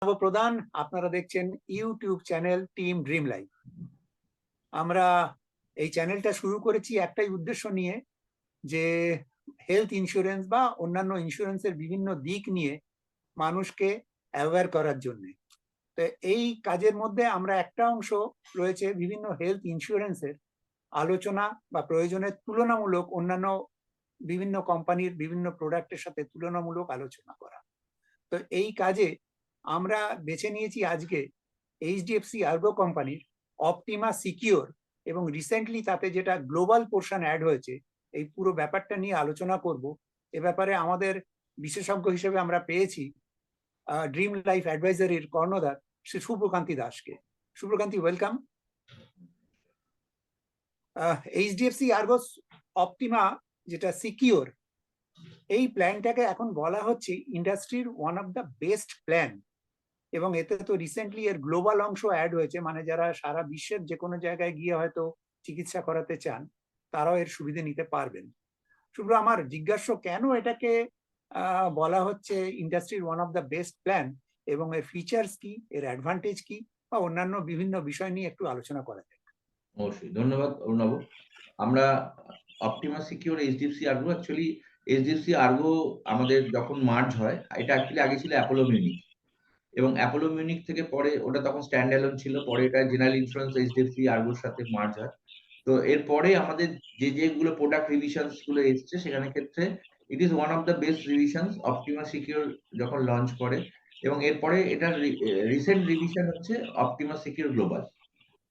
প্রধান, আপনারা দেখছেন YouTube channel team dream life. আমরা এই চ্যানেলটা শুরু করেছি একটাই উদ্দেশ্য নিয়ে, যে হেলথ ইন্স্যুরেন্স বা অন্যান্য ইন্স্যুরেন্সের বিভিন্ন দিক নিয়ে মানুষকে অ্যাওয়্যার করার জন্য। তো এই কাজের মধ্যে আমরা একটা অংশ রয়েছে বিভিন্ন হেলথ ইন্স্যুরেন্সের আলোচনা বা প্রয়োজনের তুলনামূলক অন্যান্য বিভিন্ন কোম্পানির বিভিন্ন প্রোডাক্টের সাথে তুলনামূলক আলোচনা করা। তো এই কাজে আমরা বেছে নিয়েছি আজকে এইচডিএফসি আর্গো কোম্পানির অপটিমা সিকিউর, এবং রিসেন্টলি তাতে যেটা গ্লোবাল পোর্শন অ্যাড হয়েছে, এই পুরো ব্যাপারটা নিয়ে আলোচনা করব। এ ব্যাপারে আমাদের বিশেষজ্ঞ হিসেবে আমরা পেয়েছি ড্রিম লাইফ অ্যাডভাইজারির কর্ণধার শ্রী শুভকান্তি দাসকে। শুভকান্তি, ওয়েলকাম। এইচডিএফসি আর্গোস অপটিমা যেটা সিকিউর, এই প্ল্যানটাকে এখন বলা হচ্ছে ইন্ডাস্ট্রির one of the best plan. এবং এতে তো রিসেন্টলি এর গ্লোবাল অংশ অ্যাড হয়েছে, মানে যারা সারা বিশ্বের যে কোনো জায়গায় গিয়ে হয়তো চিকিৎসা করাতে চান তারাও এর সুবিধা নিতে পারবেন। শুভ্র, আমার জিজ্ঞাসা কেন এটাকে বলা হচ্ছে ইন্ডাস্ট্রির one of the best plan, এবং এর ফিচার্স কি, এর অ্যাডভান্টেজ কি, বা অন্যান্য বিভিন্ন বিষয় নিয়ে একটু আলোচনা করা যায়। অবশ্যই, ধন্যবাদ অরুণাব। আমরা Optima Secure HDFC Ergo, actually HDFC Ergo আমাদের যখন মার্জ হয়, এটা অ্যাকচুয়ালি আগে ছিল অ্যাপোলো মিউনিক, এবং অ্যাপোলো মিউনিক থেকে পরে ওটা তখন স্ট্যান্ড অ্যালোন ছিল, পরে এটা জেনারেল ইন্স্যুরেন্স এইচডিএফসি আর্গোর সাথে মার্জ হয়। তো এরপরে আমাদের যেগুলো প্রোডাক্ট রিভিশনস গুলো এসছে, সেখানে ক্ষেত্রে it is one of the best revisions Optima secure যখন লঞ্চ করে, এবং এরপরে এটার রিসেন্ট রিভিশন হচ্ছে অপটিমা সিকিউর গ্লোবাল।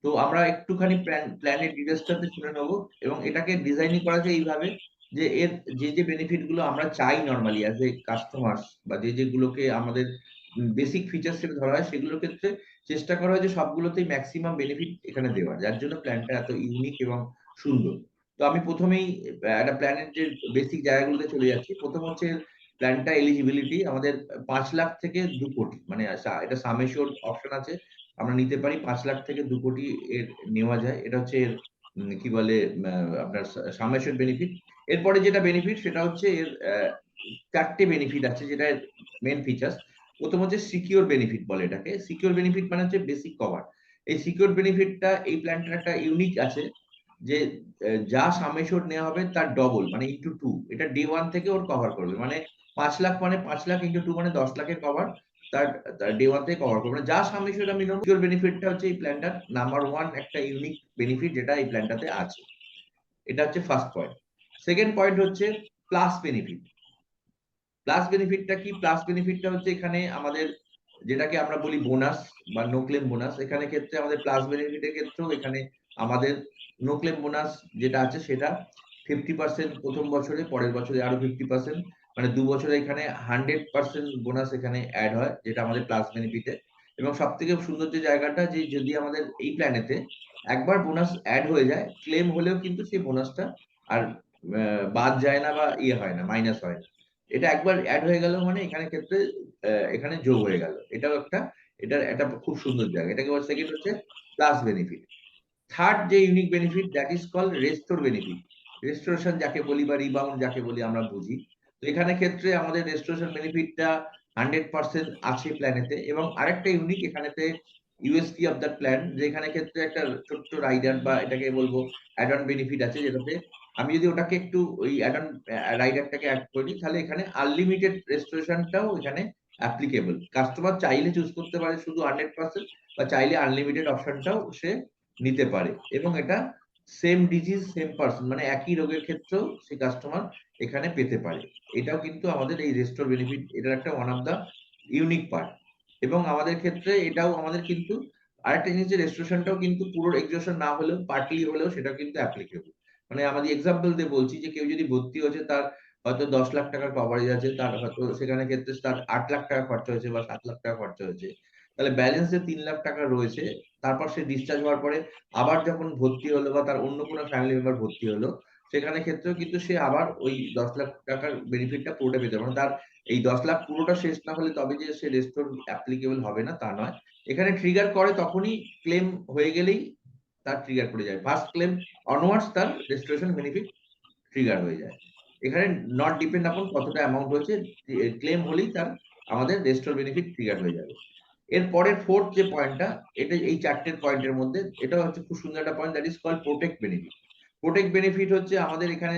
তো আমরা একটুখানি প্ল্যানের ডিটেলসটাতে শুনে নেবো, এবং এটাকে ডিজাইনিং করা যায় এইভাবে যে এর যে বেনিফিট গুলো আমরা চাই নরমালি অ্যাজ এ কাস্টমার্স, বা যেগুলোকে আমাদের বেসিক ফিচার্স হিসেবে ধরা হয়, সেগুলোর ক্ষেত্রে চেষ্টা করা হয় যে সবগুলোতেই ম্যাক্সিমাম বেনিফিট এখানে দেওয়া, যার জন্য প্ল্যানটা এত ইউনিক এবং সুন্দর। তো আমি প্রথমেই একটা প্ল্যানের যে বেসিক জায়গাগুলোতে চলে যাচ্ছি। প্রথম হচ্ছে প্ল্যানটা এলিজিবিলিটি। আমাদের ৫ লাখ থেকে ২ কোটি, মানে এটা সাম অ্যাসিওরড অপশন আছে, আমরা নিতে পারি ৫ লাখ থেকে ২ কোটি এর নেওয়া যায়। এটা হচ্ছে এর কি বলে আপনার সাম অ্যাসিওরড বেনিফিট। এরপরে যেটা বেনিফিট সেটা হচ্ছে এর ৪ টে বেনিফিট আছে, যেটা মেইন ফিচার্স। প্রথম হচ্ছে সিকিউর বেনিফিট বলে এটাকে। সিকিউর বেনিফিট মানে হচ্ছে বেসিক কভার। এই সিকিউর বেনিফিটটা এই প্ল্যানটার একটা ইউনিক আছে, যে যা সাম অ্যাসিওরড নেওয়া হবে তার ডবল, মানে ইনটু 2, এটা ডে 1 থেকে ওর কভার করবে। মানে ৫ লাখ, মানে ৫ লাখ ইনটু 2 মানে ১০ লাখের কভার তার ডে 1 থেকে কভার করবে। মানে যা সাম অ্যাসিওরড আমি নেব, সিকিউর বেনিফিটটা হচ্ছে এই প্ল্যানটার নাম্বার 1 একটা ইউনিক বেনিফিট যেটা এই প্ল্যানটাতে আছে। এটা হচ্ছে ফার্স্ট পয়েন্ট। সেকেন্ড পয়েন্ট হচ্ছে প্লাস বেনিফিট। প্লাস বেনিফিটটা কি? প্লাস বেনিফিটটা হচ্ছে এখানে আমাদের যেটাকে আমরা বলি বোনাস বা নো ক্লেম বোনাস। এখানে ক্ষেত্রে আমাদের প্লাস বেনিফিটের ক্ষেত্রেও এখানে আমাদের নো ক্লেম বোনাস যেটা আছে সেটা 50% প্রথম বছরে, পরের বছরে আরো 50%, মানে ২ বছরে এখানে 100% বোনাস এখানে অ্যাড হয়, যেটা আমাদের প্লাস বেনিফিটে। এবং সবথেকে সুন্দর যে জায়গাটা, যে যদি আমাদের এই প্ল্যানেতে একবার বোনাস অ্যাড হয়ে যায়, ক্লেম হলেও কিন্তু সেই বোনাসটা আর বাদ যায় না বা হয় না, মাইনাস হয় না। এটা একবার এড হয়ে গেল মানে এখানে ক্ষেত্রে এখানে যোগ হয়ে গেল। এটাও এটার একটা খুব সুন্দর জায়গা। এটাকে বলে সেকেন্ড হচ্ছে প্লাস বেনিফিট। থার্ড যে unique benefit, that is called restore benefit. Restoration যাকে বলি বা রিবাউন্ড যাকে বলি আমরা বুঝি। তো এখানে ক্ষেত্রে আমাদের রেস্টোরেশন বেনিফিটটা 100% আছে প্ল্যানেতে। এবং আরেকটা ইউনিক এখানেতে ইউএসপি অফ দ্যাট প্ল্যান, যে এখানে ক্ষেত্রে একটা ছোট্ট রাইডার বা এটাকে বলবো অ্যাড অন বেনিফিট আছে, যেটাতে আমি যদি ওটাকে একটু ওই অ্যাড অন রাইডারটাকে অ্যাড করি, তাহলে এখানে আনলিমিটেড রেস্টোরেশনটাও এখানে অ্যাপ্লিকেবল। কাস্টমার চাইলে চুজ করতে পারে শুধু 100%, বা চাইলে আনলিমিটেড অপশনটাও সে নিতে পারে। এবং এটা সেম ডিজিজ সেম পারসন, মানে একই রোগের ক্ষেত্রেও সেই কাস্টমার এখানে পেতে পারে। এটাও কিন্তু আমাদের এই রেস্টোর বেনিফিট, এটার একটা one of the unique part. এবং আমাদের ক্ষেত্রে এটাও আমাদের কিন্তু আরেকটা জিনিস, যে রেস্টোরেশনটাও কিন্তু পুরো এক্সজশন না হলেও পার্টলি হলেও সেটা কিন্তু অ্যাপ্লিকেবল। মানে আমাদের এক্সাম্পল দিয়ে বলছি, যে কেউ যদি ভর্তি হয়েছে, তার হয়তো ১০ লাখ টাকার কভারেজ আছে, তার হয়তো সেখানে ক্ষেত্রে তার ৮ লাখ টাকা খরচা হয়েছে বা ৭ লাখ টাকা খরচা হয়েছে, তাহলে ব্যালেন্স যে ৩ লাখ টাকা রয়েছে, তারপর সে ডিসচার্জ হওয়ার পরে আবার যখন ভর্তি হলো বা তার অন্য কোনো ফ্যামিলি মেম্বার ভর্তি হলো, সেখানে ক্ষেত্রেও কিন্তু সে আবার ওই ১০ লাখ টাকার বেনিফিটটা পুরোটা পেতে পারে। মানে তার এই ১০ লাখ পুরোটা শেষ না হলে তবে যে সে রেস্টোর অ্যাপ্লিকেবল হবে না, তা নয়। এখানে ট্রিগার করে তখনই ক্লেম হয়ে গেলেই তার ট্রিগার করে যায়। ফার্স্ট ক্লেম অনওয়ার্ডস তার রেস্টোরেশন বেনিফিট ট্রিগার হয়ে যায়। এখানে নট ডিপেন্ড আপন কতটা অ্যামাউন্ট হয়েছে, ক্লেম হলেই তার আমাদের রেস্টোর বেনিফিট ট্রিগার হয়ে যাবে। এর পরের ফোর্থ যে পয়েন্টটা, এটা এই চারটের পয়েন্টের মধ্যে এটা হচ্ছে খুব সুন্দর একটা point, that is called protect benefit. Protect benefit হচ্ছে আমাদের এখানে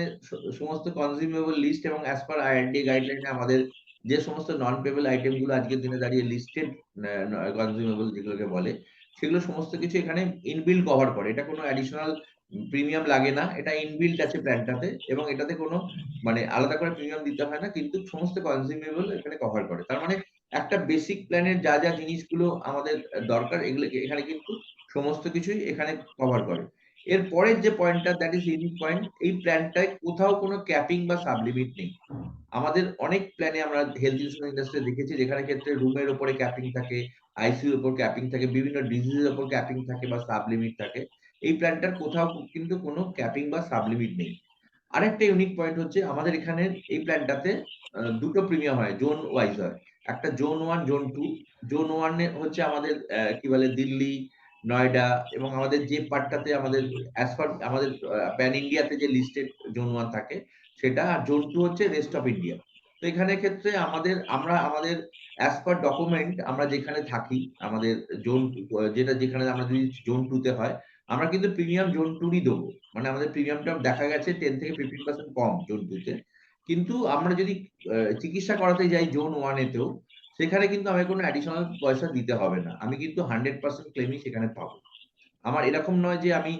সমস্ত কনজিউমেবল লিস্ট এবং অ্যাজ পার আইআরডি গাইডলাইনে আমাদের যে সমস্ত নন পেবল আইটেম গুলো আজকের দিনে দাঁড়িয়ে লিস্টেড কনজিউমেবল যেগুলোকে বলে, সেগুলো সমস্ত কিছু এখানে ইনবিল্ড কভার করে। এটা কোনো অ্যাডিশনাল প্রিমিয়াম লাগে না, এটা ইনবিল্ড আছে প্ল্যানটাতে, এবং এটাতে কোনো মানে আলাদা করে প্রিমিয়াম দিতে হয় না, কিন্তু সমস্ত কনজিউমেবল এখানে কভার করে। তার মানে একটা বেসিক প্ল্যানের যা যা জিনিসগুলো আমাদের দরকার এগুলো এখানে কিন্তু সমস্ত কিছুই এখানে কভার করে। এর পরের যে পয়েন্টটা, দ্যাট ইজ ইউনিক পয়েন্ট, এই প্ল্যানটায় কোথাও কোনো ক্যাপিং বা সাবলিমিট নেই। আমাদের অনেক প্ল্যানে আমরা হেলথ ইন্স্যুরেন্স ইন্ডাস্ট্রি দেখেছি যেখানে ক্ষেত্রে রুমের উপরে ক্যাপিং থাকে, আইসিইউর উপর ক্যাপিং থাকে, বিভিন্ন ডিজিজের উপর ক্যাপিং থাকে বা সাবলিমিট থাকে। এই প্ল্যানটার কোথাও কিন্তু কোনো ক্যাপিং বা সাবলিমিট নেই। আরেকটা ইউনিক পয়েন্ট হচ্ছে আমাদের এখানে এই প্ল্যানটাতে দুটো প্রিমিয়াম হয়, জোন ওয়াইজ হয়। একটা জোন 1, জোন 2। জোন 1 এ হচ্ছে আমাদের কি বলে দিল্লি, নয়ডা এবং আমাদের যে পার্টটাতে আমাদের অ্যাজ পার আমাদের প্যান ইন্ডিয়াতে যে লিস্টেড জোন 1 থাকে সেটা, আর জোন 2 হচ্ছে রেস্ট অফ ইন্ডিয়া। তো এখানে ক্ষেত্রে আমরা আমাদের অ্যাজ পার ডকুমেন্ট আমরা যেখানে থাকি, আমাদের জোন যেখানে আমরা যদি জোন 2 তে হয়, আমরা কিন্তু প্রিমিয়াম জোন 2 ই দেবো। মানে আমাদের প্রিমিয়ামটা দেখা গেছে 10 থেকে 15% কম জোন 2 তে। কিন্তু আমরা যদি চিকিৎসা করাতে যাই জোন 1 এতেও, সেখানে কিন্তু আমাকে কোনো অ্যাডিশনাল পয়সা দিতে হবে না। আমি কিন্তু 100% ক্লেমই সেখানে পাবো। আমার এরকম নয় যে আমি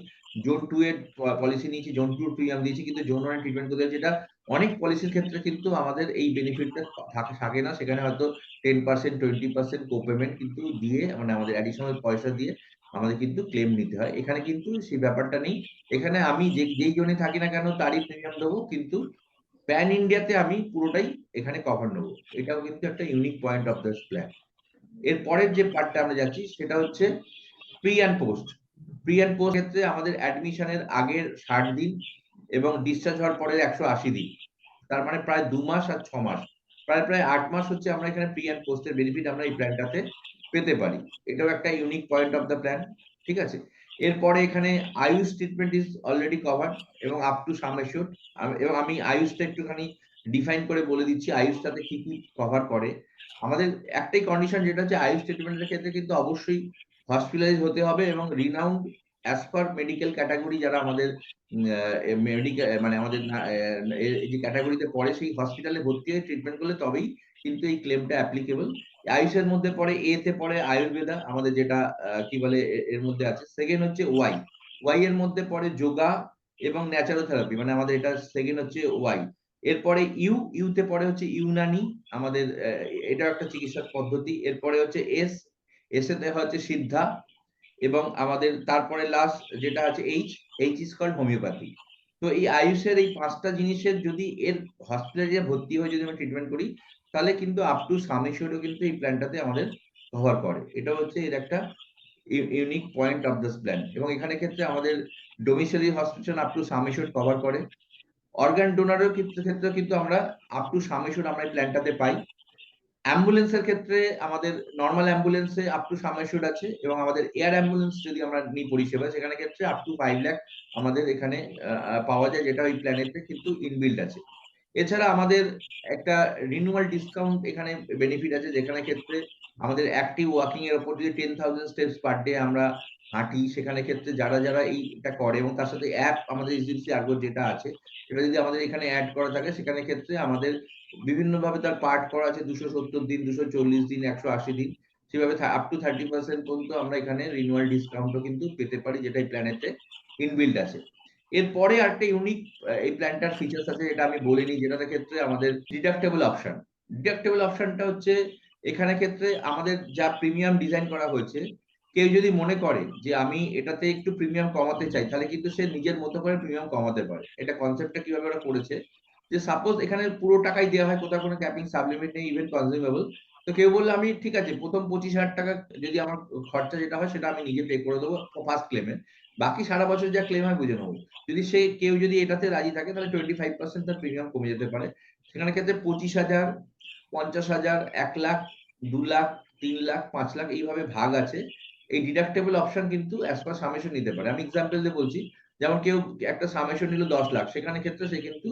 জোন 2 এর পলিসি নিয়েছি, জোন 2 প্রিমিয়াম দিয়েছি কিন্তু জোন 1 এ ট্রিটমেন্ট করতে যাচ্ছি। যেটা অনেক পলিসির ক্ষেত্রে কিন্তু আমাদের এই বেনিফিটটা থাকে না। সেখানে হয়তো 10% 20% কো-পেমেন্ট কিন্তু দিয়ে মানে আমাদের অ্যাডিশনাল পয়সা দিয়ে আমাদের কিন্তু ক্লেম নিতে হয়। এখানে কিন্তু সেই ব্যাপারটা নেই। এখানে আমি যেই জোনে থাকি না কেন তারই প্রিমিয়াম দেবো, কিন্তু প্যান ইন্ডিয়াতে আমি পুরোটাই এখানে কভার নেবো। এটাও কিন্তু একটা unique point of this plan. এর পরের যে পার্টটা আমরা যাচ্ছি সেটা হচ্ছে pre and post. Pre and post ক্ষেত্রে আমাদের অ্যাডমিশনের আগের 60 দিন এবং ডিসচার্জ হওয়ার পরের 180 দিন। তার মানে প্রায় 2 মাস আর 6 মাস। প্রায় 8 মাস হচ্ছে আমরা এখানে প্রি অ্যান্ড পোস্ট এর বেনিফিট আমরা এই প্ল্যানটাতে পেতে পারি। এটাও একটা unique point of the plan. ঠিক আছে? এরপরে এখানে Ayush treatment is already covered এবং আপ টু সাম অ্যাসিউরড। এবং আমি আয়ুষটা একটুখানি ডিফাইন করে বলে দিচ্ছি আয়ুষটাতে কি কি কভার করে। আমাদের একটাই কন্ডিশন, যেটা হচ্ছে আয়ুষ ট্রিটমেন্টের ক্ষেত্রে কিন্তু অবশ্যই হসপিটালাইজ হতে হবে এবং renowned as per medical category যারা আমাদের মানে আমাদের এই যে ক্যাটাগরিতে পড়ে সেই হসপিটালে ভর্তি হয়ে ট্রিটমেন্ট করলে তবেই কিন্তু এই ক্লেমটা অ্যাপ্লিকেবল। আয়ুষের মধ্যে পড়ে, এ তে পড়ে আয়ুর্বেদা আমাদের যেটা কি বলে এর মধ্যে আছে। সেকেন্ড হচ্ছে ওয়াই। ওয়াই এর মধ্যে পড়ে যোগা এবং ন্যাচারোথেরাপি, মানে আমাদের এটা সেকেন্ড হচ্ছে ওয়াই। এরপরে ইউ তে পড়ে হচ্ছে ইউনানি, আমাদের এটাও একটা চিকিৎসা পদ্ধতি। এরপরে হচ্ছে এস এতে হচ্ছে সিদ্ধা, এবং আমাদের তারপরে লাস্ট যেটা আছে এইচ ইজ কল্ড হোমিওপ্যাথি। তো এই আয়ুষের এই 5টা জিনিসের যদি এর হসপিটালে ভর্তি হয়ে যদি আমরা ট্রিটমেন্ট করি, তাহলে কিন্তু আপ টু সাম অ্যাসিউরড কিন্তু এই প্ল্যানটাতে আমাদের কভার করে। এটা হচ্ছে এর একটা unique point of this plan. এবং এখানে ক্ষেত্রে আমাদের domiciliary hospital up to sum assured cover করে। অর্গান ডোনারের ক্ষেত্রে কিন্তু আমরা আপ টু সাম অ্যাসিউরড আমরা এই প্ল্যানটাতে পাই। অ্যাম্বুলেন্সের ক্ষেত্রে আমাদের নরমাল অ্যাম্বুলেন্সে আপ টু সাম অ্যাসিউরড আছে, এবং আমাদের এয়ার অ্যাম্বুলেন্স যদি আমরা নিই পরিষেবা, সেখানে ক্ষেত্রে আপ টু 5 লাখ আমাদের এখানে পাওয়া যায়, যেটা ওই প্ল্যানেতে কিন্তু ইনবিল্ড আছে। এছাড়া আমাদের একটা রিনিউয়াল ডিসকাউন্ট এখানে বেনিফিট আছে, যেখানে ক্ষেত্রে আমাদের অ্যাক্টিভ ওয়াকিং এর উপর যদি 10,000 স্টেপস পার ডে আমরা হাঁটি, সেখানে ক্ষেত্রে যারা এইটা করে এবং তার সাথে অ্যাপ আমাদের এইচডিএফসি আর্গো যেটা আছে সেটা যদি আমাদের এখানে অ্যাড করা থাকে, সেখানে ক্ষেত্রে আমাদের বিভিন্নভাবে তার পার্ট করা আছে, 270 দিন, 240 দিন, 180 দিন, সেভাবে আপ টু 30% পর্যন্ত আমরা এখানে রিনিউয়াল ডিসকাউন্টও কিন্তু পেতে পারি, যেটা এই প্ল্যানেতে ইনবিল্ড আছে। এরপরে আরেকটা ইউনিক এই প্ল্যানটার ফিচার্স আছে যেটা আমি বলিনি, যেটার ক্ষেত্রে আমাদের ডিডাক্টেবল অপশন। ডিডাক্টেবল অপশনটা হচ্ছে এখানে ক্ষেত্রে আমাদের যা প্রিমিয়াম ডিজাইন করা হয়েছে, কেউ যদি মনে করে যে আমি এটাতে একটু প্রিমিয়াম কমাতে চাই, তাহলে কিন্তু সে নিজের মতো করে প্রিমিয়াম কমাতে পারে। এটা কনসেপ্টটা কিভাবে ওরা করেছে, যে সাপোজ এখানে পুরো টাকাই দেওয়া হয়, কোথাও কোনো ক্যাপিং সাবলিমিট নেই, ইভেন কনজিউমেবল। তো কেউ বললো আমি ঠিক আছে প্রথম 25,000 টাকা যদি আমার খরচা যেটা হয় সেটা আমি নিজে পে করে দেবো ফার্স্ট ক্লেমে, বাকি সারা বছর যা ক্লেম হয় বুঝে নেবো। যদি কেউ যদি এটাতে রাজি থাকে, তাহলে 25% তার প্রিমিয়াম কমে যেতে পারে। সেখানে ক্ষেত্রে 25,000, 50,000, 1 লাখ, 2 লাখ, 3 লাখ, 5 লাখ এইভাবে ভাগ আছে। এই ডিডাক্টেবল অপশন কিন্তু অ্যাজ পার সামেশন নিতে পারে। আমি এক্সাম্পল দিয়ে বলছি, যেমন কেউ একটা সামেশন নিল 10 লাখ, সেখানে ক্ষেত্রে সে কিন্তু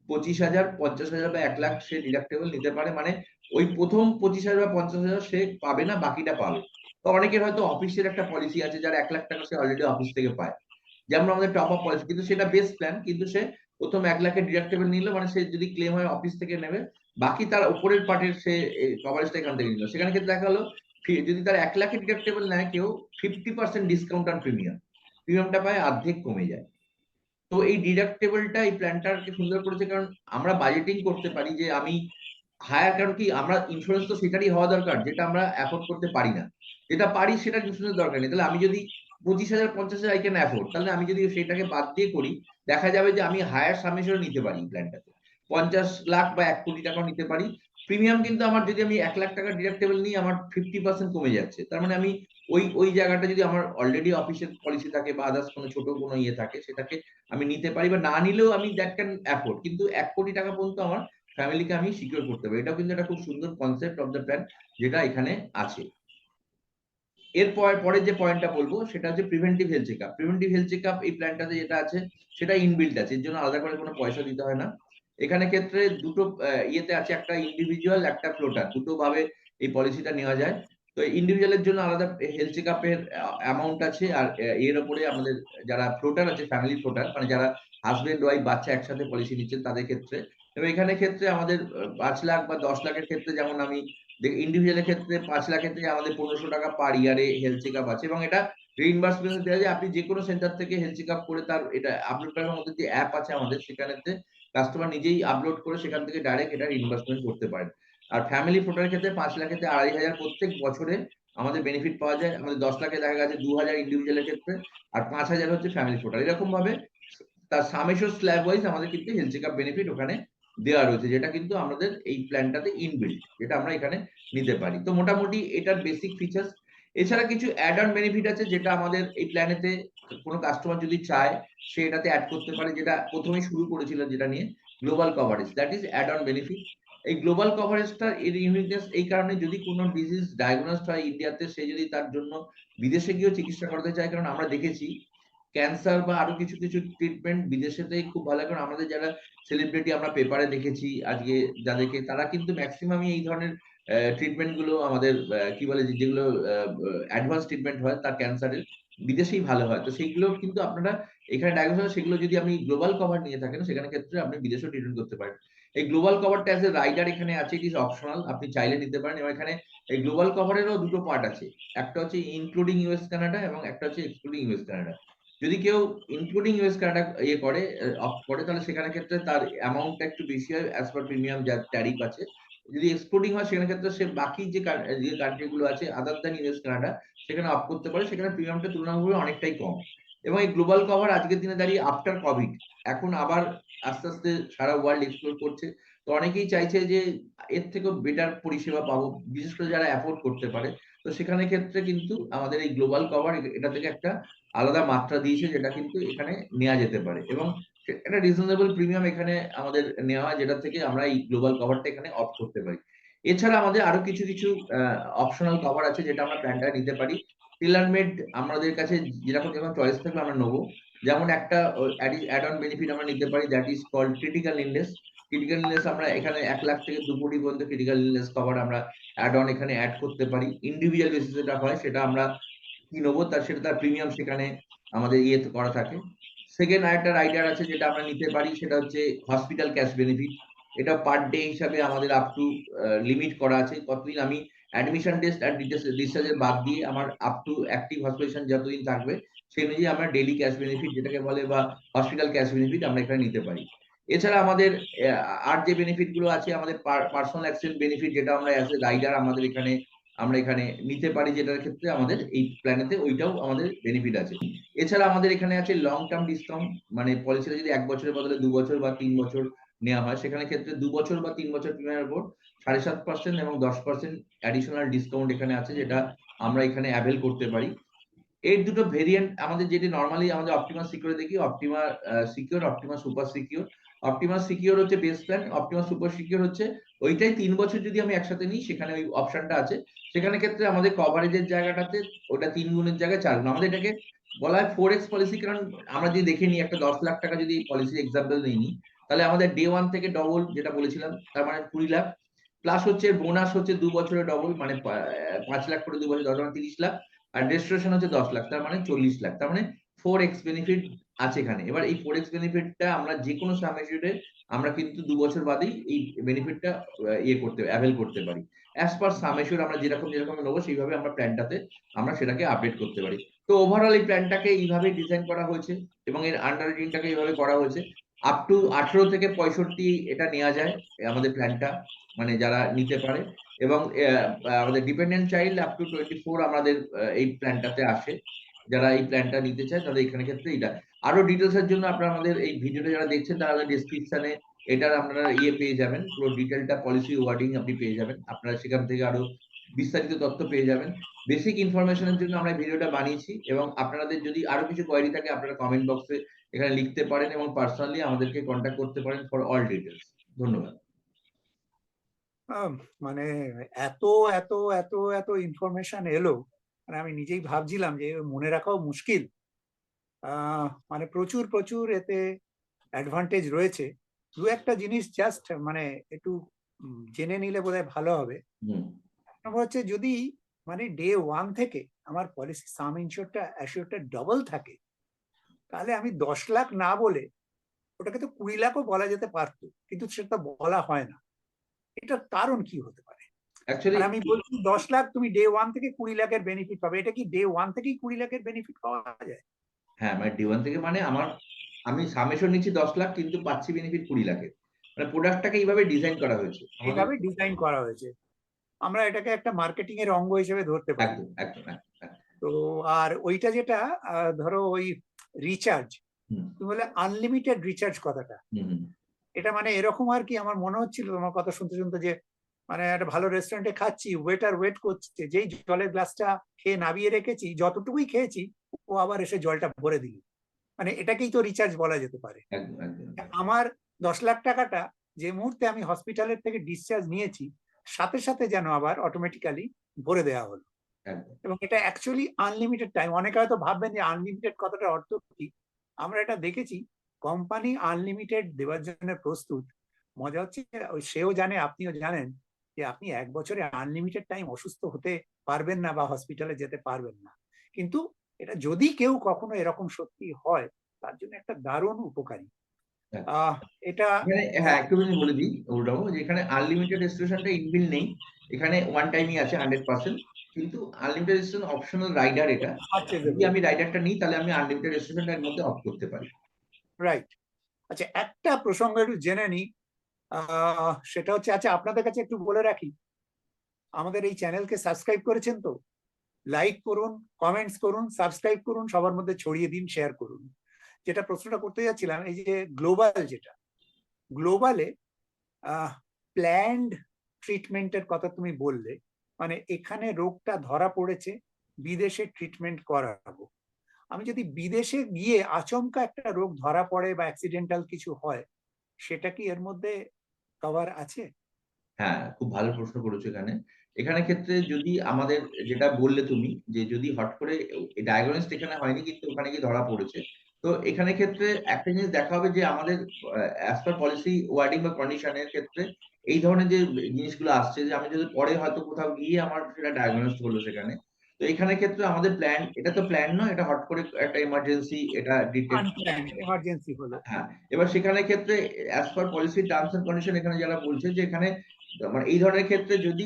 25,000, 50,000 বা 1 লাখ সে ডিডাক্টেবল নিতে পারে। মানে ওই প্রথম 25,000 বা 50,000 সে পাবে না, বাকিটা পাবে। তো অনেকের হয়তো অফিসের একটা পলিসি আছে যার 1 লাখ টাকা সে অলরেডি অফিস থেকে পায়। যেমন আমাদের টপ আপ পলিসি, কিন্তু সেটা বেস্ট প্ল্যান, কিন্তু সে প্রথম 1 লাখের ডিডাক্টেবল নিল, মানে সে যদি ক্লেম হয় অফিস থেকে নেবে, বাকি তার উপরের পার্টের সে কভারেজটা এখান থেকে নিল। সেখানে ক্ষেত্রে দেখা গেল যদি তার 1 লাখের ডিডাক্টেবল নেয় কেউ, 50% ডিসকাউন্ট অন প্রিমিয়াম। প্রিমিয়ামটা প্রায় অর্ধেক কমে যায়। তো এই ডিডাক্টেবলটা এই প্ল্যানটাকে সুন্দর করেছে, কারণ আমরা বাজেটিং করতে পারি যে আমি হায়ার, কারণ কি আমরা ইন্সুরেন্স তো সেটারই হওয়া দরকার যেটা আমরা এফোর্ড করতে পারি না। যেটা পারি সেটার ইন্সুরেন্স দরকার নেই। তাহলে আমি যদি 25,000 50,000 আই ক্যান এফোর্ড, তাহলে আমি যদি সেটাকে বাদ দিয়ে করি, দেখা যাবে যে আমি হায়ার সামেশনও নিতে পারি এই প্ল্যানটাতে। 50 লাখ বা 1 কোটি টাকাও নিতে পারি। প্রিমিয়াম কিন্তু আমার, যদি আমি 1 লাখ টাকা ডিডাক্টেবল নিই, আমার 50% কমে যাচ্ছে। তার মানে আমি ওই জায়গাটা যদি আমার অলরেডি অফিসের পলিসি থাকে বা আদার্স কোনো ছোট কোনো ইয়ে থাকে, সেটাকে আমি নিতে পারি, বা না নিলেও আমি দ্যাট ক্যান এফোর্ড। কিন্তু 1 কোটি টাকা পর্যন্ত আমার ফ্যামিলিকে আমি সিকিউর করতে পারি। এটাও কিন্তু একটা খুব সুন্দর কনসেপ্ট অফ দ্য প্ল্যান যেটা এখানে আছে। পরের যে পয়েন্টটা বলবো সেটা হচ্ছে preventive health checkup. Preventive health checkup এই প্ল্যানটাতে যেটা আছে সেটা ইনবিল্ট আছে। এর জন্য আলাদা করে কোনো পয়সা দিতে হয় না। এখানে ক্ষেত্রে দুটো ইয়েতে আছে, একটা ইন্ডিভিজুয়াল, একটা ফ্লোটার। দুটো ভাবে এই পলিসিটা নেওয়া যায়। তো ইন্ডিভিজুয়ালের জন্য আলাদা হেলথ চেকআপের অ্যামাউন্ট আছে, আর এর উপরে আমাদের যারা ফ্লোটার আছে, ফ্যামিলি ফ্লোটার, মানে যারা হাসব্যান্ড ওয়াইফ বাচ্চা একসাথে পলিসি নিচ্ছেন তাদের ক্ষেত্রে। এবং এখানে ক্ষেত্রে আমাদের 5 লাখ বা 10 লাখের ক্ষেত্রে, যেমন আমি ইন্ডিভিজুয়ালের ক্ষেত্রে 5 লাখের থেকে আমাদের 1500 টাকা পার ইয়ারে হেলথ চেকআপ আছে, এবং এটা রিইম্বার্সমেন্ট দেওয়া যায়। আপনি যেকোনো সেন্টার থেকে হেলথ চেকআপ করে তার এটা আপলোড করার মধ্যে যে অ্যাপ আছে আমাদের, সেখানেতে কাস্টমার নিজেই আপলোড করে সেখান থেকে ডাইরেক্ট এটা রিইম্বার্সমেন্ট করতে পারেন। আর ফ্যামিলি ফ্লোটারের ক্ষেত্রে 5 লাখেতে 2,500 প্রত্যেক বছরে আমাদের বেনিফিট পাওয়া যায়। আমাদের 10 লাখে দেখা গেছে 2,000 ইন্ডিভিজুয়ালের ক্ষেত্রে, আর 5,000 হচ্ছে ফ্যামিলি ফ্লোটার। এরকম ভাবে তার সামেশন স্ল্যাব ওয়াইজ আমাদের কিন্তু হেলথ চেকআপ বেনিফিট ওখানে দেওয়া রয়েছে, যেটা কিন্তু আমাদের এই প্ল্যানটাতে ইনবিল্ট, যেটা আমরা এখানে নিতে পারি। তো মোটামুটি এটার বেসিক ফিচার্স। এছাড়া কিছু অ্যাড অন বেনিফিট আছে যেটা আমাদের এই প্ল্যানেতে কোনো কাস্টমার যদি চায় সে এটাতে অ্যাড করতে পারে, যেটা প্রথমেই শুরু করেছিল যেটা নিয়ে global coverage, that is add on benefit. এই গ্লোবাল কভারেজটা এর ইউনিকনেস এই কারণে, যদি কোনো ডিজিজ ডায়াগনোসড হয় ইন্ডিয়াতে, সে যদি তার জন্য বিদেশে গিয়েও চিকিৎসা করাতে চায়, কারণ আমরা দেখেছি ক্যান্সার বা আরো কিছু ট্রিটমেন্ট বিদেশেতেই খুব ভালো। কারণ আমাদের যারা সেলিব্রিটি আমরা পেপারে দেখেছি আজকে যাদেরকে, তারা কিন্তু ম্যাক্সিমামই এই ধরনের ট্রিটমেন্ট গুলো আমাদের কি বলে যেগুলো অ্যাডভান্স ট্রিটমেন্ট হয় তার ক্যান্সারের, বিদেশেই ভালো হয়। তো সেইগুলো কিন্তু আপনারা এখানে ডায়াগনোস হয়, সেগুলো যদি আপনি গ্লোবাল কভার নিয়ে থাকেন সেখানে ক্ষেত্রে আপনি বিদেশেও ট্রিটমেন্ট করতে পারেন। এই গ্লোবাল কভারটা অ্যাজ এ রাইডার এখানে আছে, ইট ইজ অপশনাল, আপনি চাইলে নিতে পারেন। এবং এখানে এই গ্লোবাল কভারেরও দুটো পার্ট আছে, একটা হচ্ছে ইনক্লুডিং ইউএস কানাডা এবং একটা হচ্ছে এক্সক্লুডিং ইউএস কানাডা। যদি কেউ ইনক্লুডিং ইউএস কানাডা ইয়ে করে অপ্ট করে, তাহলে সেখানে ক্ষেত্রে তার অ্যামাউন্টটা একটু বেশি হয় অ্যাজ পার প্রিমিয়াম যার ট্যারিফ আছে। যদি এক্সক্লুডিং হয় সেখানে ক্ষেত্রে সে বাকি যে কান্ট্রি গুলো আছে আদার দ্যান ইউএস কানাডা সেখানে অফ করতে পারে, সেখানে প্রিমিয়ামটা তুলনামূলকভাবে অনেকটাই কম। এবং এই গ্লোবাল কভার আজকের দিনে দাঁড়িয়ে আফটার কোভিড এখন আবার আস্তে আস্তে সারা ওয়ার্ল্ড এক্সপ্লোর করছে। তো অনেকেই চাইছে যে এর থেকেও বেটার পরিষেবা পাবো, বিশেষ করে যারা অ্যাফোর্ড করতে পারে। তো সেখানে ক্ষেত্রে কিন্তু আমাদের এই গ্লোবাল কভার এটা থেকে একটা আলাদা মাত্রা দিয়েছে, যেটা কিন্তু এখানে নেওয়া যেতে পারে। এবং একটা রিজনেবল প্রিমিয়াম এখানে আমাদের নেওয়া হয়, যেটা থেকে আমরা এই গ্লোবাল কভারটা এখানে অফ করতে পারি। এছাড়া আমাদের আরো কিছু অপশনাল কভার আছে যেটা আমরা প্ল্যানটা নিতে পারি। টেইলর মেড আমাদের কাছে যেরকম চয়েস থাকবে আমরা নেবো। যেমন একটা অ্যাড অন বেনিফিট আমরা নিতে পারি, that is called critical illness. Critical illness আমরা এখানে 1 লাখ থেকে 2 কোটি পর্যন্ত ক্রিটিক্যাল ইলনেস কভার আমরা অ্যাড অন এখানে অ্যাড করতে পারি। ইন্ডিভিজুয়াল বেসিস যেটা হয় সেটা আমরা কি নেবো তার প্রিমিয়াম সেখানে আমাদের ইয়েতে করা থাকে। সেকেন্ড আরেকটা রাইডার আছে যেটা আমরা নিতে পারি, সেটা হচ্ছে হসপিটাল ক্যাশ বেনিফিট। এটা পার ডে হিসাবে আমাদের আপ টু লিমিট করা আছে, কতদিন আমি অ্যাডমিশন টেস্ট আর ডিসচার্জের বাদ দিয়ে আমার আপ টু অ্যাক্টিভ হসপিটালাইজেশন যতদিন থাকবে সেই অনুযায়ী আমরা ডেইলি ক্যাশ বেনিফিট যেটাকে বলে বা হসপিটাল ক্যাশ বেনিফিট আমরা এখানে নিতে পারি। এছাড়া আমাদের আর যে বেনিফিট গুলো আছে, আমাদের পার্সোনাল অ্যাক্সিডেন্ট বেনিফিট যেটা আমরা অ্যাজ এ রাইডার আমরা এখানে নিতে পারি, যেটার ক্ষেত্রে আমাদের এই প্ল্যানেতে ওইটাও আমাদের বেনিফিট আছে। এছাড়া আমাদের এখানে আছে লং টার্ম ডিসকাউন্ট, মানে পলিসিটা যদি 1 বছরের বদলে 2 বছর বা 3 বছর নেওয়া হয়, সেখানে ক্ষেত্রে 2 বছর বা 3 বছর প্রিমিয়ামের উপর 7.5% এবং 10% অ্যাডিশনাল ডিসকাউন্ট এখানে আছে, যেটা আমরা এখানে অ্যাভেল করতে পারি। এর দুটো ভেরিয়েন্ট আমাদের, যেটি নরমালি আমাদের অপটিমাস সিকিউর দেখি, Optima Secure, Optima Super Secure. Optima Secure হচ্ছে base plan, Optima Super Secure হচ্ছে ওইটাই 3 বছর যদি আমি একসাথে নিই সেখানে ওই অপশনটা আছে। সেখানে ক্ষেত্রে আমাদের কভারেজের জায়গাটাতে ওটা 3 গুণের জায়গায় 4 গুণ। আমাদের এটাকে বলা হয় 4x পলিসি, কারণ আমরা যদি দেখে নিই একটা 10 লাখ টাকা যদি পলিসি এক্সাম্পল নিই, তাহলে আমাদের ডে 1 থেকে ডবল যেটা বলেছিলাম, তার মানে 20 লাখ। প্লাস হচ্ছে বোনাস হচ্ছে 2 বছরে ডবল, মানে 5 লাখ করে 2 বছর 10 মানে 30 লাখ। আর রেজিস্ট্রেশন হচ্ছে 10 লাখ, তার মানে 40 লাখ। তার মানে 4x বেনিফিট আছে এখানে। এবার এই 4x বেনিফিটটা আমরা যেকোনো সাম অ্যাসিউরে আমরা কিন্তু 2 বছর বাদেই এই বেনিফিটটা অ্যাভেল করতে পারি। অ্যাজ পার সাম অ্যাসিউর আমরা যেরকম নেবো সেইভাবে আমরা প্ল্যানটাতে আমরা সেটাকে আপডেট করতে পারি। তো ওভারঅল এই প্ল্যানটাকে এইভাবেই ডিজাইন করা হয়েছে এবং এর আন্ডাররাইটিংটাকে এইভাবে করা হয়েছে। আপ টু 18 থেকে 65 এটা নেওয়া যায় আমাদের প্ল্যানটা, মানে যারা নিতে পারে। এবং আমাদের ডিপেন্ডেন্ট চাইল্ড আপ টু 24 আমাদের এই প্ল্যানটাতে আসে। যারা এই প্ল্যানটা নিতে চায় তাদের এখানে ক্ষেত্রে এটা। আরো ডিটেইলস এর জন্য আপনারা আমাদের এই ভিডিওটা যারা দেখছেন তারা ডেসক্রিপশনে এটার আপনারা পেয়ে যাবেন। পুরো ডিটেইলটা পলিসি ওয়ার্ডিং আপনি পেয়ে যাবেন। আপনারা সেখান থেকে আরো বিস্তারিত তথ্য পেয়ে যাবেন। বেসিক ইনফরমেশন এর জন্য আমরা ভিডিওটা বানিয়েছি এবং আপনাদের যদি আরো কিছু কোয়েরি থাকে আপনারা কমেন্ট বক্সে এখানে লিখতে পারেন এবং পার্সোনালি আমাদেরকে কন্টাক্ট করতে পারেন ফর অল ডিটেইলস। ধন্যবাদ। আম, মানে এত এত এত এত ইনফরমেশন এলো, মানে আমি নিজেই ভাবছিলাম যে মনে রাখাও মুশকিল। মানে প্রচুর প্রচুর এতে অ্যাডভান্টেজ রয়েছে। দু একটা জিনিস জাস্ট মানে একটু জেনে নিলে বোধহয় ভালো হবে। হুম। নম্বর হচ্ছে, যদি মানে ডে 1 থেকে আমার পলিসি সাম অ্যাসিওরটা ডবল থাকে, তাহলে আমি 10 লাখ না বলে ওটাকে তো 20 লাখও বলা যেতে পারতো, কিন্তু সেটা বলা হয় না। এটার কারণ কি হতে পারে? অ্যাকচুয়ালি আর আমি বলছি 10 লাখ তুমি ডে 1 থেকে 20 লাখের বেনিফিট পাবে, এটা কি ডে 1 থেকেই 20 লাখের বেনিফিট পাওয়া যায়? হ্যাঁ, মানে ডে 1 থেকে মানে আমি সামেশন নিচ্ছি 10 লাখ কিন্তু পাচ্ছি বেনিফিট 20 লাখের। মানে প্রোডাক্টটাকে এইভাবে ডিজাইন করা হয়েছে। আমাদের এইভাবে ডিজাইন করা হয়েছে। আমরা এটাকে একটা মার্কেটিং এর অঙ্গ হিসেবে ধরতে পারি। একদম, একদম, একদম। তো আর ওইটা যেটা ধরো ওই রিচার্জ, হুম, তুমি বলে আনলিমিটেড রিচার্জ কথাটা, হুম, হুম। এটা মানে এরকম আর কি। আমার মনে হচ্ছিল তোমার কথা শুনতে শুনতে যে মানে একটা ভালো রেস্টুরেন্টে খাচ্ছি, ওয়েটার ওয়েট করছে, যেই জলের গ্লাসটা খেয়ে নামিয়ে রেখেছি, যতটুকুই খেয়েছি ও আবার এসে জলটা ভরে দিল। মানে এটাকেই তো রিচার্জ বলা যেতে পারে। একদম, একদম, আমার 10 লাখ টাকাটা যে মুহূর্তে আমি হসপিটালের থেকে ডিসচার্জ নিয়েছি, সাথে সাথে যেন আবার অটোমেটিক্যালি ভরে দেওয়া হলো। একদম। এবং এটা অ্যাকচুয়ালি আনলিমিটেড টাইম। অনেকে হয়তো ভাববেন যে আনলিমিটেড কথাটার অর্থ কি। আমরা এটা দেখেছি, কোম্পানি আনলিমিটেড দেওয়ার জন্য প্রস্তুত। মজা হচ্ছে ওই সেও জানে, আপনিও জানেন যে আপনি 1 বছরে আনলিমিটেড টাইম অসুস্থ হতে পারবেন না বা হসপিটালে যেতে পারবেন না। কিন্তু এটা যদি কেউ কখনো এরকম সত্যি হয়, তার জন্য একটা দারুণ উপকারী। হ্যাঁ। আহ এটা এখানে হ্যাঁ, একটু যদি বলে দিই ওটাও যে এখানে আনলিমিটেড রেজিস্ট্রেশনটা ইনবিল্ট নেই। এখানে ওয়ান টাইমই আছে 100%। কিন্তু আনলিমিটেড রেজিস্ট্রেশন অপশনাল রাইডার এটা। যদি পারচেজেবল, আমি রাইডারটা নিই তাহলে আমি আনলিমিটেড রেজিস্ট্রেশনটা এর মধ্যে অফ করতে পারি। রাইট। আচ্ছা, একটা প্রসঙ্গ একটু জেনে নিই। সেটা হচ্ছে, আচ্ছা আপনাদের কাছে একটু বলে রাখি, আমাদের এই চ্যানেলকে সাবস্ক্রাইব করেছেন তো? লাইক করুন, কমেন্টস করুন, সাবস্ক্রাইব করুন, সবার মধ্যে ছড়িয়ে দিন, শেয়ার করুন। যেটা প্রশ্নটা করতে যাচ্ছিলাম, এই যে গ্লোবাল, যেটা গ্লোবালে প্ল্যান্ড ট্রিটমেন্টের কথা তুমি বললে, মানে এখানে রোগটা ধরা পড়েছে, বিদেশে ট্রিটমেন্ট করাবো। আমি যদি বিদেশে গিয়ে আচমকা একটা রোগ ধরা পড়ে বা অ্যাক্সিডেন্টাল কিছু হয়, সেটা কি এর মধ্যে কভার আছে? হ্যাঁ, খুব ভালো প্রশ্ন করেছো এখানে। এখানে ক্ষেত্রে যদি আমাদের যেটা বললে তুমি যে যদি হট করে ডায়াগনোসিস এখানে হয়নি কিন্তু ওখানে গিয়ে ধরা পড়েছে। তো এখানে ক্ষেত্রে একটা জিনিস দেখা হবে যে আমাদের অ্যাজ পার পলিসি ওয়ার্ডিং বা কন্ডিশন এর ক্ষেত্রে এই ধরনের যে জিনিসগুলো আসছে যে আমি যদি পরে হয়তো কোথাও গিয়ে আমার সেটা ডায়াগনোসিস হলো সেখানে। তো এখানে ক্ষেত্রে আমাদের প্ল্যান, এটা তো প্ল্যান নয়, এটা হট করে একটা এমার্জেন্সি এটা ডিটেক্ট। আনপ্ল্যান্ড এমার্জেন্সি হলো। হ্যাঁ, এবার সেখানে ক্ষেত্রে as per policy terms and condition এখানে যারা বলছে যে এখানে মানে এই ধরনের ক্ষেত্রে যদি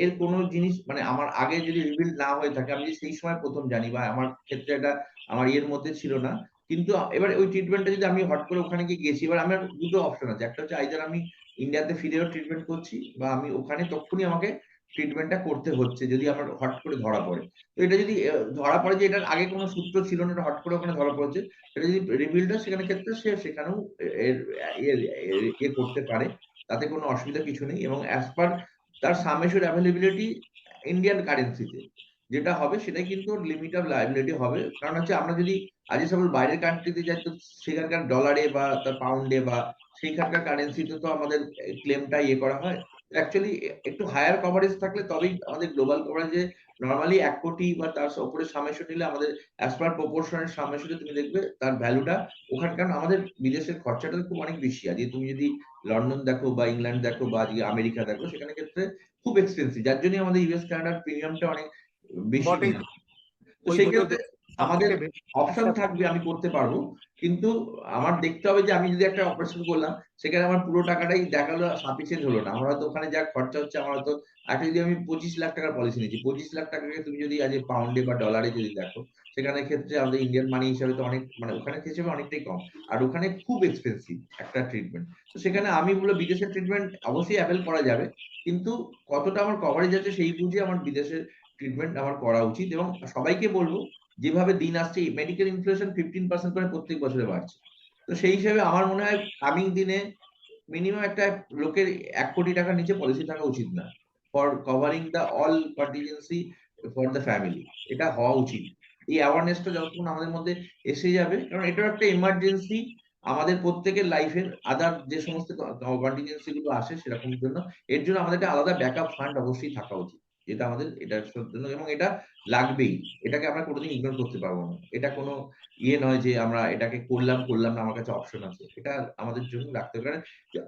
এর কোনো জিনিস মানে আমার আগে যদি রিভিল না হয়ে থাকে, আমি যদি সেই সময় ১ম জানি বা আমার ক্ষেত্রে এটা আমার ইয়ের মধ্যে ছিল না। কিন্তু এবার ওই ট্রিটমেন্টটা যদি আমি হট করে ওখানে গিয়ে গেছি, এবার আমার ২ টো অপশন আছে। একটা হচ্ছে আইদার আমি ইন্ডিয়াতে ফিরেও ট্রিটমেন্ট করছি বা আমি ওখানে তক্ষুনি আমাকে ট্রিটমেন্টটা করতে হচ্ছে যদি আমার হট করে ধরা পড়ে। তো এটা যদি ধরা পড়ে যে এটার আগে কোনো সূত্র ছিল না, এটা হট করে ওখানে ধরা পড়েছে। এটা যদি রিভিলড হয় সেখানে ক্ষেত্রে সে সেখানেও এর করতে পারে। তাতে কোনো অসুবিধা কিছু নেই এবং অ্যাজ পার তার সাম অ্যাসিউরড এভেইলেবিলিটি ইন্ডিয়ান কারেন্সিতে যেটা হবে সেটাই কিন্তু লিমিট অফ লায়াবিলিটি হবে। কারণ হচ্ছে আমরা যদি আজ সাপোজ বাইরের কান্ট্রিতে যাই তো সেখানকার ডলারে বা তার পাউন্ডে বা সেইখানকার কারেন্সিতে তো আমাদের ক্লেমটা করা হয়। অ্যাকচুয়ালি একটু হায়ার কভারেজ থাকলে তবেই আমাদের গ্লোবাল কভারেজে নরমালি ১ কোটি বা তার উপরে সামেশন নিলে আমাদের অ্যাজ পার প্রপোর্শন সামেশনে তুমি দেখবে তার ভ্যালুটা ওখানে, কারণ আমাদের বিদেশের খরচাটা খুব অনেক বেশি। আজকে তুমি যদি লন্ডন দেখো বা ইংল্যান্ড দেখো বা আজকে আমেরিকা দেখো, সেখানে ক্ষেত্রে খুব এক্সপেন্সিভ। যার জন্যই আমাদের ইউএস কানাডার প্রিমিয়ামটা অনেক বেশি বটেই তো, নিয়ে। তো ওই সেই দুটো ক্ষেত্রে সব আমাদের থেকে বেশি অপশন খরচা। থাকবে, আমি করতে পারবো। কিন্তু আমার দেখতে হবে যে আমি যদি একটা অপারেশন করলাম, সেখানে আমার পুরো টাকাটাই দেখালো সাফিসিয়েন্ট হলো না। আমার হয়তো ওখানে যা খরচা হচ্ছে, আমার হয়তো একটা যদি আমি ২৫ লাখ টাকার পলিসি নিচ্ছি, ২৫ লাখ টাকাকে তুমি যদি আজ পাউন্ডে বা ডলারে যদি দেখো, সেখানে ক্ষেত্রে আমাদের ইন্ডিয়ান মানি হিসাবে তো অনেক, মানে ওখানে হিসেবে অনেকটাই কম। আর ওখানে খুব এক্সপেন্সিভ একটা ট্রিটমেন্ট। তো সেখানে আমি বলব বিদেশের ট্রিটমেন্ট অবশ্যই অ্যাভেল করা যাবে। কিন্তু কতটা আমার কভারেজ আছে সেই বুঝে আমার বিদেশের ট্রিটমেন্ট আমার করা উচিত। এবং সবাইকে বলব, যেভাবে দিন আসছে মেডিকেল ইনফ্লেশন 15% করে প্রত্যেক বছরে বাড়ছে। তো সেই হিসেবে আমার মনে হয় কামিং দিনে মিনিমাম একটা লোকের ১ কোটি টাকার নিচে পলিসি থাকা উচিত না। For covering the all contingency for the family. এটা হওয়া উচিত। এই অ্যাওয়ারনেসটা যতক্ষণ আমাদের মধ্যে এসে যাবে, কারণ এটাও একটা এমার্জেন্সি আমাদের প্রত্যেকের লাইফের আদার যে সমস্ত কন্টিনজেন্সি গুলো আসে সেরকম জন্য। এর জন্য আমাদের একটা আলাদা ব্যাকআপ ফান্ড অবশ্যই থাকা উচিত। যেটা আমাদের এটার জন্য, এবং এটা লাগবেই। এটাকে আমরা কোনদিন ইগনোর করতে পারবো না। এটা কোনো ইয়ে নয় যে আমরা এটাকে করলাম না, আমার কাছে অপশন আছে। এটা আমাদের জন্য রাখতে হবে। কারণ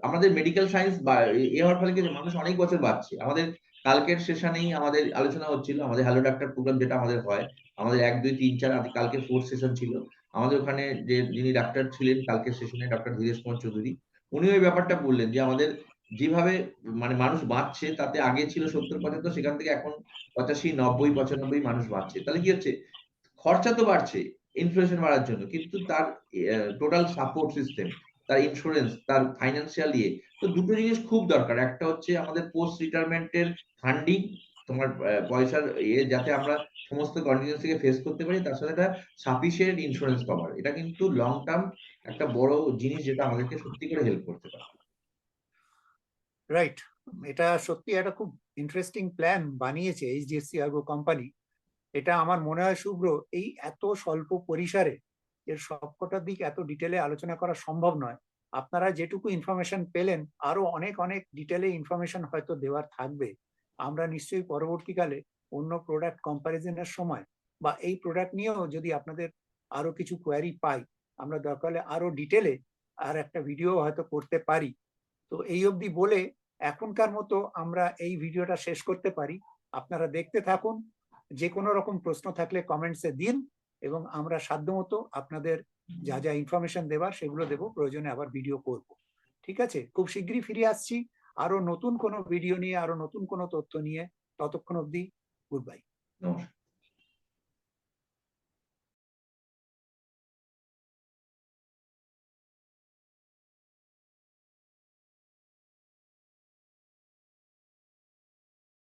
আমাদের মেডিকেল সায়েন্স বা হওয়ার ফলে কি যে মানুষ অনেক বছর বাঁচছে। আমাদের কালকের সেশনেই আমাদের আলোচনা হচ্ছিল, আমাদের হ্যালো ডাক্তার প্রোগ্রাম যেটা আমাদের হয়, আমাদের ১, ২, ৩, ৪ কালকে 4th সেশন ছিল। আমাদের ওখানে যিনি ডাক্তার ছিলেন কালকের সেশনে, ডক্টর ধীরেশ কুমার চৌধুরী, উনি ওই ব্যাপারটা বললেন যে আমাদের যেভাবে মানে মানুষ বাঁচছে তাতে আগে ছিল ৭০-৭৫, সেখান থেকে এখন ৮৫, ৯০, ৯৫ মানুষ বাঁচছে। তাহলে কি হচ্ছে? খরচা তো বাড়ছে ইনফ্লেশন বাড়ার জন্য। কিন্তু তার টোটাল সাপোর্ট সিস্টেম, তার ইন্সুরেন্স, তার ফাইন্যান্সিয়াল ইয়ে, তো দুটো জিনিস খুব দরকার। একটা হচ্ছে আমাদের পোস্ট রিটায়ারমেন্ট এর ফান্ডিং, তোমার পয়সার যাতে আমরা সমস্ত কন্টিনজেন্সি কে ফেস করতে পারি। তার সাথে একটা সাফিসিয়েন্ট ইন্সুরেন্স কভার। এটা কিন্তু লং টার্ম একটা বড় জিনিস যেটা আমাদেরকে সত্যি করে হেল্প করতে পারে। রাইট, এটা সত্যি একটা খুব ইন্টারেস্টিং প্ল্যান বানিয়েছে এইচডিএফসি আর্গো কোম্পানি। এটা আমার মনে হয় শুভ্র, এই এত স্বল্প পরিসরে এর সবকটা দিক এত ডিটেলে আলোচনা করা সম্ভব নয়। আপনারা যেটুকু ইনফরমেশন পেলেন, আরো অনেক অনেক ডিটেলে ইনফরমেশন হয়তো দেওয়ার থাকবে। আমরা নিশ্চয়ই পরবর্তীকালে অন্য প্রোডাক্ট কম্পারিজনের সময় বা এই প্রোডাক্ট নিয়েও যদি আপনাদের আরো কিছু কোয়ারি পাই, আমরা দরকার হলে আরো ডিটেলে আর একটা ভিডিও হয়তো করতে পারি। তো এই অবধি বলে এখনকার মতো আমরা এই ভিডিওটা শেষ করতে পারি। আপনারা দেখতে থাকুন। যে কোনো রকম প্রশ্ন থাকলে কমেন্টসে দিন এবং আমরা সাধ্যমতো আপনাদের যা যা ইনফরমেশন দেবার সেগুলো দেব, প্রয়োজনে আবার ভিডিও করব। ঠিক আছে, খুব শীঘ্রই ফিরে আসছি আরো নতুন কোনো ভিডিও নিয়ে, আরো নতুন কোনো তথ্য নিয়ে। ততক্ষণ অবধি গুড বাই। নমস্কার।